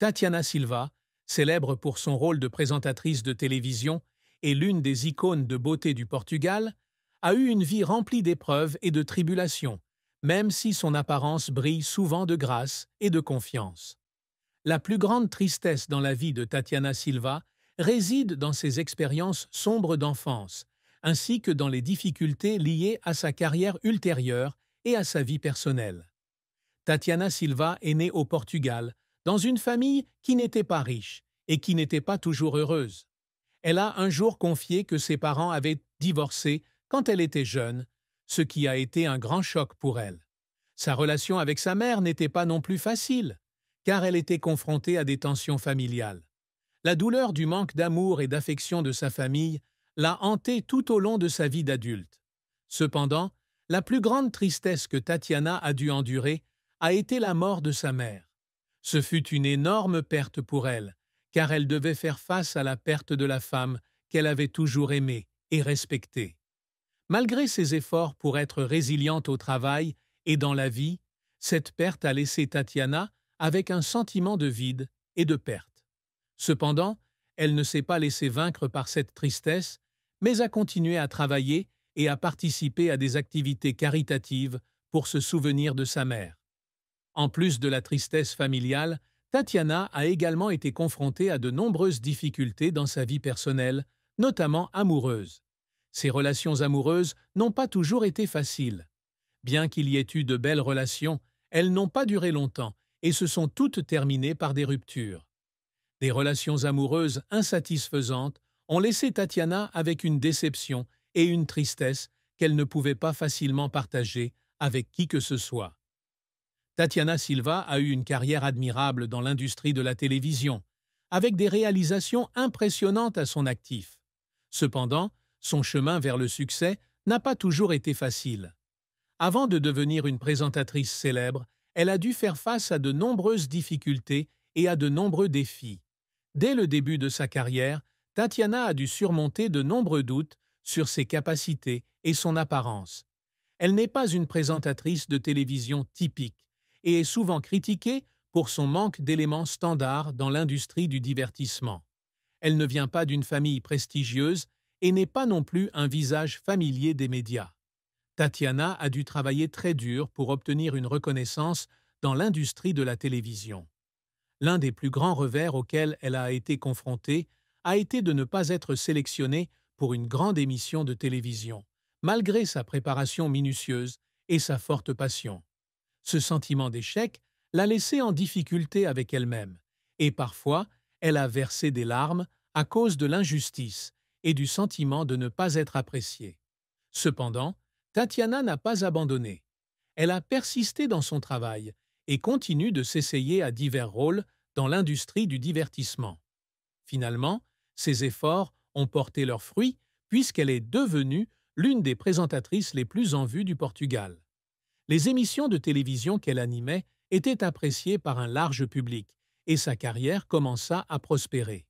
Tatiana Silva, célèbre pour son rôle de présentatrice de télévision et l'une des icônes de beauté du Portugal, a eu une vie remplie d'épreuves et de tribulations, même si son apparence brille souvent de grâce et de confiance. La plus grande tristesse dans la vie de Tatiana Silva réside dans ses expériences sombres d'enfance, ainsi que dans les difficultés liées à sa carrière ultérieure et à sa vie personnelle. Tatiana Silva est née au Portugal, dans une famille qui n'était pas riche et qui n'était pas toujours heureuse. Elle a un jour confié que ses parents avaient divorcé quand elle était jeune, ce qui a été un grand choc pour elle. Sa relation avec sa mère n'était pas non plus facile, car elle était confrontée à des tensions familiales. La douleur du manque d'amour et d'affection de sa famille l'a hantée tout au long de sa vie d'adulte. Cependant, la plus grande tristesse que Tatiana a dû endurer a été la mort de sa mère. Ce fut une énorme perte pour elle, car elle devait faire face à la perte de la femme qu'elle avait toujours aimée et respectée. Malgré ses efforts pour être résiliente au travail et dans la vie, cette perte a laissé Tatiana avec un sentiment de vide et de perte. Cependant, elle ne s'est pas laissée vaincre par cette tristesse, mais a continué à travailler et à participer à des activités caritatives pour se souvenir de sa mère. En plus de la tristesse familiale, Tatiana a également été confrontée à de nombreuses difficultés dans sa vie personnelle, notamment amoureuse. Ses relations amoureuses n'ont pas toujours été faciles. Bien qu'il y ait eu de belles relations, elles n'ont pas duré longtemps et se sont toutes terminées par des ruptures. Des relations amoureuses insatisfaisantes ont laissé Tatiana avec une déception et une tristesse qu'elle ne pouvait pas facilement partager avec qui que ce soit. Tatiana Silva a eu une carrière admirable dans l'industrie de la télévision, avec des réalisations impressionnantes à son actif. Cependant, son chemin vers le succès n'a pas toujours été facile. Avant de devenir une présentatrice célèbre, elle a dû faire face à de nombreuses difficultés et à de nombreux défis. Dès le début de sa carrière, Tatiana a dû surmonter de nombreux doutes sur ses capacités et son apparence. Elle n'est pas une présentatrice de télévision typique et est souvent critiquée pour son manque d'éléments standards dans l'industrie du divertissement. Elle ne vient pas d'une famille prestigieuse et n'est pas non plus un visage familier des médias. Tatiana a dû travailler très dur pour obtenir une reconnaissance dans l'industrie de la télévision. L'un des plus grands revers auxquels elle a été confrontée a été de ne pas être sélectionnée pour une grande émission de télévision, malgré sa préparation minutieuse et sa forte passion. Ce sentiment d'échec l'a laissée en difficulté avec elle-même, et parfois, elle a versé des larmes à cause de l'injustice et du sentiment de ne pas être appréciée. Cependant, Tatiana n'a pas abandonné. Elle a persisté dans son travail et continue de s'essayer à divers rôles dans l'industrie du divertissement. Finalement, ses efforts ont porté leurs fruits puisqu'elle est devenue l'une des présentatrices les plus en vue du Portugal. Les émissions de télévision qu'elle animait étaient appréciées par un large public et sa carrière commença à prospérer.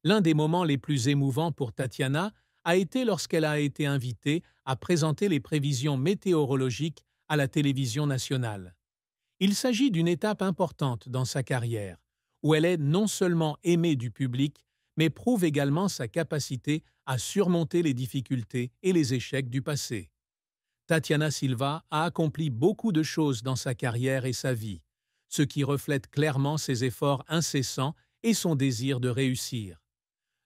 L'un des moments les plus émouvants pour Tatiana a été lorsqu'elle a été invitée à présenter les prévisions météorologiques à la télévision nationale. Il s'agit d'une étape importante dans sa carrière, où elle est non seulement aimée du public, mais prouve également sa capacité à surmonter les difficultés et les échecs du passé. Tatiana Silva a accompli beaucoup de choses dans sa carrière et sa vie, ce qui reflète clairement ses efforts incessants et son désir de réussir.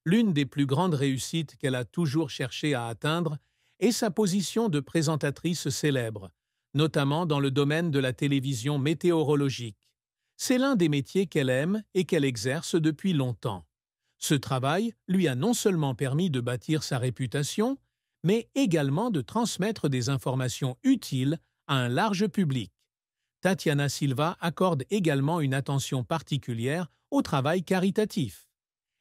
L'une des plus grandes réussites qu'elle a toujours cherché à atteindre est sa position de présentatrice célèbre, notamment dans le domaine de la télévision météorologique. C'est l'un des métiers qu'elle aime et qu'elle exerce depuis longtemps. Ce travail lui a non seulement permis de bâtir sa réputation, mais également de transmettre des informations utiles à un large public. Tatiana Silva accorde également une attention particulière au travail caritatif.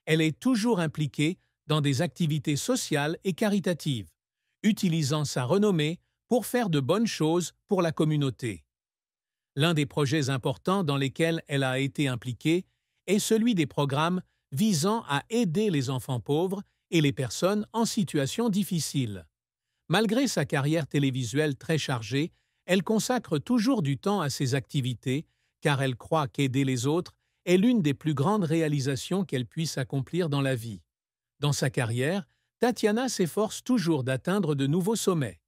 Elle est toujours impliquée dans des activités sociales et caritatives, utilisant sa renommée pour faire de bonnes choses pour la communauté. L'un des projets importants dans lesquels elle a été impliquée est celui des programmes visant à aider les enfants pauvres et les personnes en situation difficile. Malgré sa carrière télévisuelle très chargée, elle consacre toujours du temps à ces activités car elle croit qu'aider les autres est l'une des plus grandes réalisations qu'elle puisse accomplir dans la vie. Dans sa carrière, Tatiana s'efforce toujours d'atteindre de nouveaux sommets.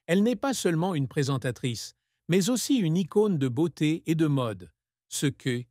Elle n'est pas seulement une présentatrice, mais aussi une icône de beauté et de mode, ce que